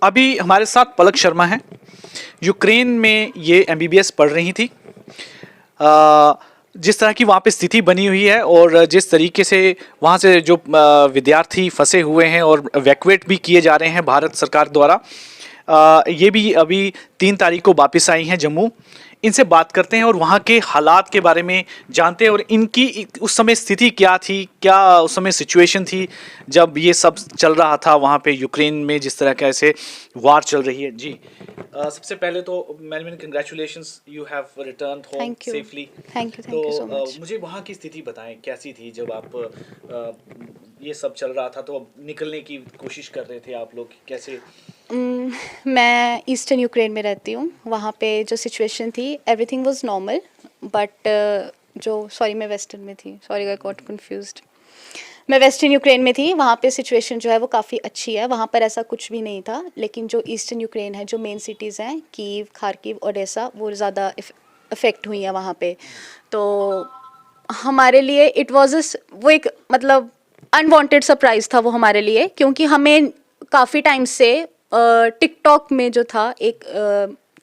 अभी हमारे साथ पलक शर्मा हैं। यूक्रेन में ये एमबीबीएस पढ़ रही थी। जिस तरह की वहाँ पे स्थिति बनी हुई है और जिस तरीके से वहाँ से जो विद्यार्थी फंसे हुए हैं और वैक्यूएट भी किए जा रहे हैं भारत सरकार द्वारा, ये भी अभी 3 तारीख को वापस आई हैं जम्मू। इनसे बात करते हैं और वहाँ के हालात के बारे में जानते हैं और इनकी उस समय स्थिति क्या थी, क्या उस समय सिचुएशन थी जब ये सब चल रहा था वहाँ पे यूक्रेन में, जिस तरह का ऐसे वार चल रही है। जी सबसे पहले तो Melvin, congratulations, you have return home safely. Thank you so much. मुझे वहाँ की स्थिति बताएं, कैसी थी जब आप ये सब चल रहा था तो निकलने की कोशिश कर रहे थे आप लोग, कैसे? मैं ईस्टर्न यूक्रेन में रहती हूँ। वहाँ पे जो सिचुएशन थी, एवरीथिंग वाज नॉर्मल, बट मैं वेस्टर्न में थी, सॉरी आई गॉट कंफ्यूज्ड। मैं वेस्टर्न यूक्रेन में थी। वहाँ पे सिचुएशन जो है वो काफ़ी अच्छी है, वहाँ पर ऐसा कुछ भी नहीं था। लेकिन जो ईस्टर्न यूक्रेन है, जो मेन सिटीज़ हैं कीव, खार्किव, ओडेसा, वो ज़्यादा इफ़ेक्ट हुई हैं वहाँ पे। तो हमारे लिए इट वाज वो एक मतलब अनवांटेड सरप्राइज़ था वो हमारे लिए, क्योंकि हमें काफ़ी टाइम से टिकटॉक में जो था एक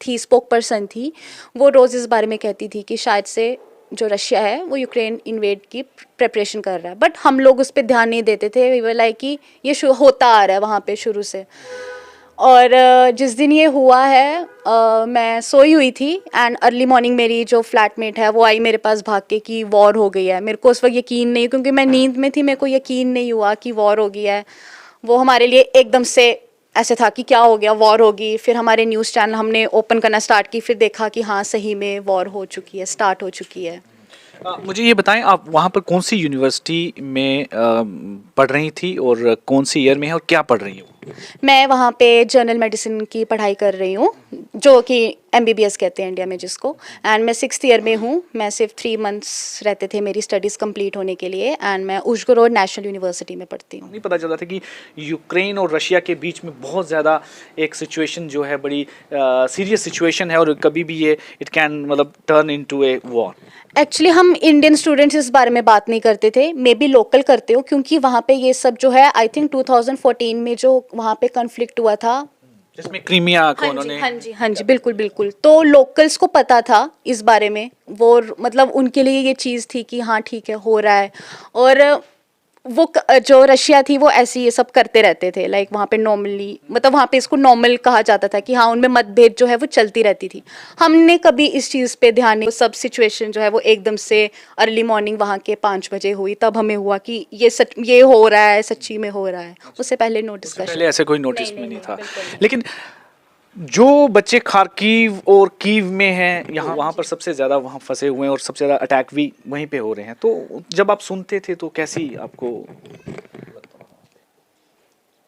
थी स्पोक पर्सन थी, वो रोज़ इस बारे में कहती थी कि शायद से जो रशिया है वो यूक्रेन इन्वेड की प्रिपरेशन कर रहा है, बट हम लोग उस पर ध्यान नहीं देते थे। वी वर लाइक कि ये होता आ रहा है वहाँ पे शुरू से। और जिस दिन ये हुआ है, मैं सोई हुई थी एंड अर्ली मॉर्निंग मेरी जो फ्लैटमेट है वो आई मेरे पास भाग के कि वॉर हो गई है। मेरे को उस वक्त यकीन नहीं, क्योंकि मैं नींद में थी, मेरे को यकीन नहीं हुआ कि वॉर हो गई है। वो हमारे लिए एकदम से ऐसे था कि क्या हो गया, वॉर होगी। फिर हमारे न्यूज़ चैनल हमने ओपन करना स्टार्ट की, फिर देखा कि हाँ सही में वॉर हो चुकी है, स्टार्ट हो चुकी है। मुझे ये बताएं, आप वहाँ पर कौन सी यूनिवर्सिटी में पढ़ रही थी और कौन सी ईयर में है और क्या पढ़ रही हो? मैं वहाँ पे जनरल मेडिसिन की पढ़ाई कर रही हूँ, जो कि एमबीबीएस कहते हैं इंडिया में जिसको। एंड मैं 6th ईयर में हूँ। मैं सिर्फ 3 मंथ्स रहते थे मेरी स्टडीज़ कंप्लीट होने के लिए, एंड मैं उश्गोरोड नेशनल यूनिवर्सिटी में पढ़ती हूँ। नहीं पता चल रहा था कि यूक्रेन और रशिया के बीच में बहुत ज़्यादा एक सिचुएशन जो है, बड़ी सीरियस सिचुएशन है और कभी भी ये इट कैन मतलब turn into a war. Actually हम इंडियन स्टूडेंट्स इस बारे में बात नहीं करते थे, मे बी लोकल करते हो, क्योंकि वहाँ पे ये सब जो है आई थिंक 2014 में जो वहाँ पे कॉन्फ्लिक्ट हुआ था, जिसमें क्रीमिया को उन्होंने। हाँ जी बिल्कुल बिल्कुल। तो लोकल्स को पता था इस बारे में, वो मतलब उनके लिए ये चीज़ थी कि हाँ ठीक है हो रहा है। और वो जो रशिया थी वो ऐसे ये सब करते रहते थे, लाइक वहाँ पे नॉर्मली, मतलब वहाँ पे इसको नॉर्मल कहा जाता था कि हाँ उनमें मतभेद जो है वो चलती रहती थी। हमने कभी इस चीज़ पे ध्यान नहीं। सब सिचुएशन जो है वो एकदम से अर्ली मॉर्निंग वहाँ के 5 बजे हुई, तब हमें हुआ कि ये हो रहा है, सच्ची में हो रहा है। उससे पहले नोटिस पहले ऐसे कोई नोटिस में नहीं था। लेकिन जो बच्चे खार्किव और कीव में हैं, यहाँ वहाँ पर सबसे ज़्यादा वहाँ फंसे हुए हैं और सबसे ज़्यादा अटैक भी वहीं पे हो रहे हैं, तो जब आप सुनते थे तो कैसी आपको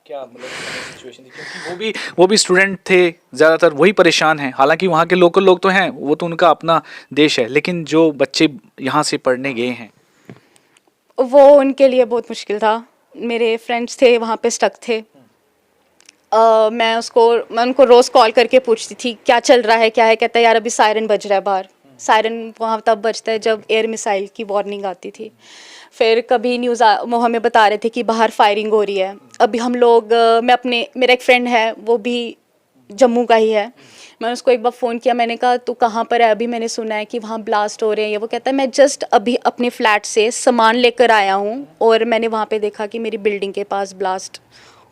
क्या मतलब सिचुएशन थी? क्योंकि वो भी स्टूडेंट थे, ज़्यादातर वही परेशान हैं। हालांकि वहाँ के लोकल लोग तो हैं, वो तो उनका अपना देश है, लेकिन जो बच्चे यहाँ से पढ़ने गए हैं वो उनके लिए बहुत मुश्किल था। मेरे फ्रेंड्स थे वहाँ पे स्टक थे। मैं उनको रोज़ कॉल करके पूछती थी क्या चल रहा है, क्या है। कहता है यार अभी सायरन बज रहा है बाहर। सायरन वहाँ तब बजता है जब एयर मिसाइल की वार्निंग आती थी। फिर कभी वो हमें बता रहे थे कि बाहर फायरिंग हो रही है। अभी हम लोग मेरा एक फ्रेंड है वो भी जम्मू का ही है। मैंने उसको एक बार फ़ोन किया, मैंने कहा तू कहाँ पर है, अभी मैंने सुना है कि वहाँ ब्लास्ट हो रहे हैं। ये वो कहता है मैं जस्ट अभी अपने फ्लैट से सामान लेकर आया हूँ और मैंने वहाँ पे देखा कि मेरी बिल्डिंग के पास ब्लास्ट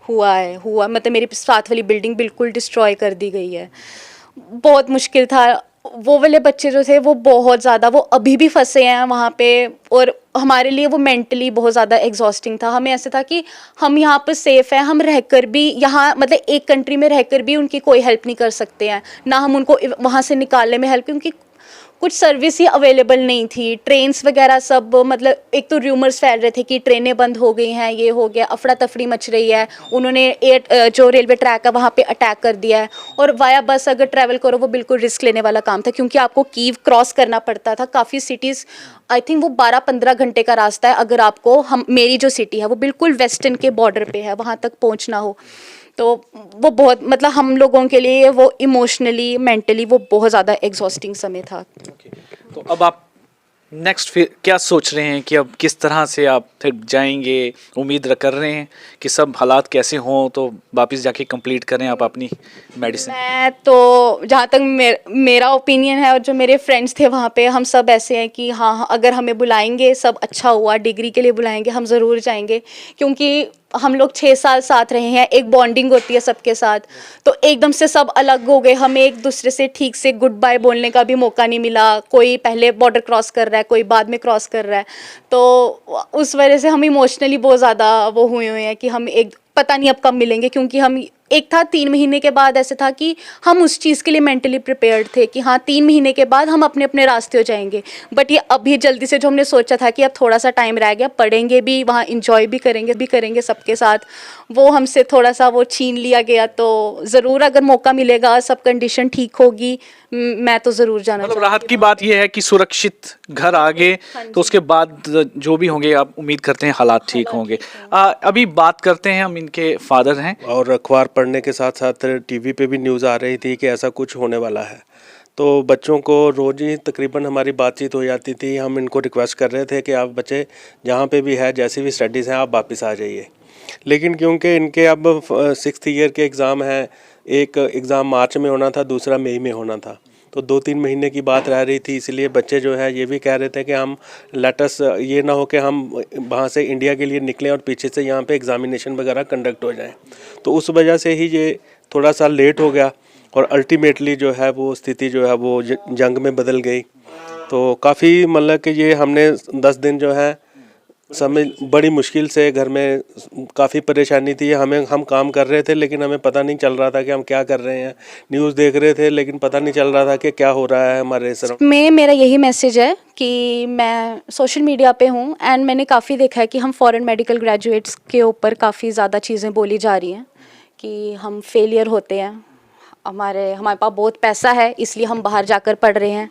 हुआ मतलब मेरी साथ वाली बिल्डिंग बिल्कुल डिस्ट्रॉय कर दी गई है। बहुत मुश्किल था। वो वाले बच्चे जो थे वो बहुत ज़्यादा, वो अभी भी फंसे हैं वहाँ पे। और हमारे लिए वो मेंटली बहुत ज़्यादा एग्जॉस्टिंग था। हमें ऐसे था कि हम यहाँ पर सेफ़ हैं, हम रहकर भी यहाँ मतलब एक कंट्री में रहकर भी उनकी कोई हेल्प नहीं कर सकते हैं, ना हम उनको वहाँ से निकालने में हेल्प, क्योंकि कुछ सर्विस ही अवेलेबल नहीं थी। ट्रेन्स वगैरह सब मतलब एक तो र्यूमर्स फैल रहे थे कि ट्रेनें बंद हो गई हैं, ये हो गया, अफरा तफरी मच रही है। उन्होंने जो रेलवे ट्रैक है वहाँ पे अटैक कर दिया है। और वाया बस अगर ट्रैवल करो वो बिल्कुल रिस्क लेने वाला काम था, क्योंकि आपको कीव क्रॉस करना पड़ता था। काफ़ी सिटीज़ आई थिंक वो 12-15 घंटे का रास्ता है अगर आपको मेरी जो सिटी है वो बिल्कुल वेस्टर्न के बॉर्डर पे है, वहाँ तक पहुँचना हो। तो वो बहुत मतलब हम लोगों के लिए वो इमोशनली मेंटली वो बहुत ज़्यादा एग्जॉस्टिंग समय था। तो अब आप नेक्स्ट फिर क्या सोच रहे हैं कि अब किस तरह से आप फिर जाएंगे? उम्मीद कर रहे हैं कि सब हालात कैसे हों तो वापस जाके कंप्लीट करें आप अपनी मेडिसिन? मैं तो जहाँ तक मेरा ओपिनियन है और जो मेरे फ्रेंड्स थे वहाँ पे, हम सब ऐसे हैं कि हाँ, अगर हमें बुलाएंगे सब अच्छा हुआ, डिग्री के लिए बुलाएंगे हम ज़रूर जाएंगे, क्योंकि हम लोग 6 साल साथ रहे हैं, एक बॉन्डिंग होती है सबके साथ। तो एकदम से सब अलग हो गए, हमें एक दूसरे से ठीक से गुड बाय बोलने का भी मौका नहीं मिला। कोई पहले बॉर्डर क्रॉस कर रहा है, कोई बाद में क्रॉस कर रहा है, तो उस वजह से हम इमोशनली बहुत ज़्यादा वो हुए हुए हैं कि हम एक पता नहीं अब कब मिलेंगे, क्योंकि हम एक था 3 महीने के बाद ऐसे था कि हम उस चीज़ के लिए मेंटली प्रिपेयर्ड थे कि हाँ 3 महीने के बाद हम अपने अपने रास्ते हो जाएंगे। बट ये अभी जल्दी से जो हमने सोचा था कि अब थोड़ा सा टाइम रह गया, पढ़ेंगे भी, वहाँ इंजॉय भी करेंगे सबके साथ, वो हमसे थोड़ा सा वो छीन लिया गया। तो ज़रूर अगर मौका मिलेगा, सब कंडीशन ठीक होगी, मैं तो ज़रूर जाना मतलब चाहूँगी। राहत की बात यह है कि सुरक्षित घर आ गए, तो उसके बाद जो भी होंगे आप उम्मीद करते हैं हालात ठीक होंगे। अभी बात करते हैं, हम इनके फादर हैं। और अखबार पढ़ने के साथ साथ टीवी पे भी न्यूज़ आ रही थी कि ऐसा कुछ होने वाला है, तो बच्चों को रोज़ ही तकरीबन हमारी बातचीत हो जाती थी। हम इनको रिक्वेस्ट कर रहे थे कि आप बच्चे जहाँ पे भी है, जैसी भी स्टडीज़ हैं, आप वापस आ जाइए। लेकिन क्योंकि इनके अब 6th ईयर के एग्ज़ाम हैं, एक एग्ज़ाम मार्च में होना था, दूसरा मई में होना था, तो 2-3 महीने की बात रह रही थी। इसलिए बच्चे जो है ये भी कह रहे थे कि हम लेटस, ये ना हो कि हम वहाँ से इंडिया के लिए निकलें और पीछे से यहाँ पे एग्ज़ामिनेशन वगैरह कंडक्ट हो जाए। तो उस वजह से ही ये थोड़ा सा लेट हो गया और अल्टीमेटली जो है वो स्थिति जो है वो जंग में बदल गई। तो काफ़ी मतलब कि ये हमने 10 दिन जो है समय बड़ी मुश्किल से, घर में काफ़ी परेशानी थी हमें। हम काम कर रहे थे लेकिन हमें पता नहीं चल रहा था कि हम क्या कर रहे हैं। न्यूज़ देख रहे थे लेकिन पता नहीं चल रहा था कि क्या हो रहा है हमारे सर में। मेरा यही मैसेज है कि मैं सोशल मीडिया पे हूँ एंड मैंने काफ़ी देखा है कि हम फॉरेन मेडिकल ग्रेजुएट्स के ऊपर काफ़ी ज़्यादा चीज़ें बोली जा रही हैं कि हम फेलियर होते हैं, हमारे पास बहुत पैसा है इसलिए हम बाहर जाकर पढ़ रहे हैं,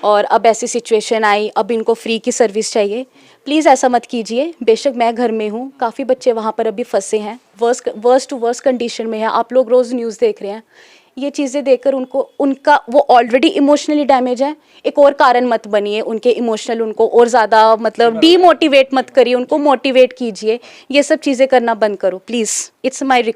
और अब ऐसी सिचुएशन आई, अब इनको फ्री की सर्विस चाहिए। प्लीज़ ऐसा मत कीजिए। बेशक मैं घर में हूँ, काफ़ी बच्चे वहाँ पर अभी फंसे हैं, वर्स्ट टू वर्स्ट कंडीशन में है। आप लोग रोज़ न्यूज़ देख रहे हैं, ये चीज़ें देखकर उनका वो ऑलरेडी इमोशनली डैमेज है, एक और कारण मत बनिए उनके इमोशनल, उनको और ज़्यादा मतलब डीमोटिवेट मत करिए, उनको मोटिवेट कीजिए। ये सब चीज़ें करना बंद करो प्लीज़, इट्स माई रिक्वेस्ट।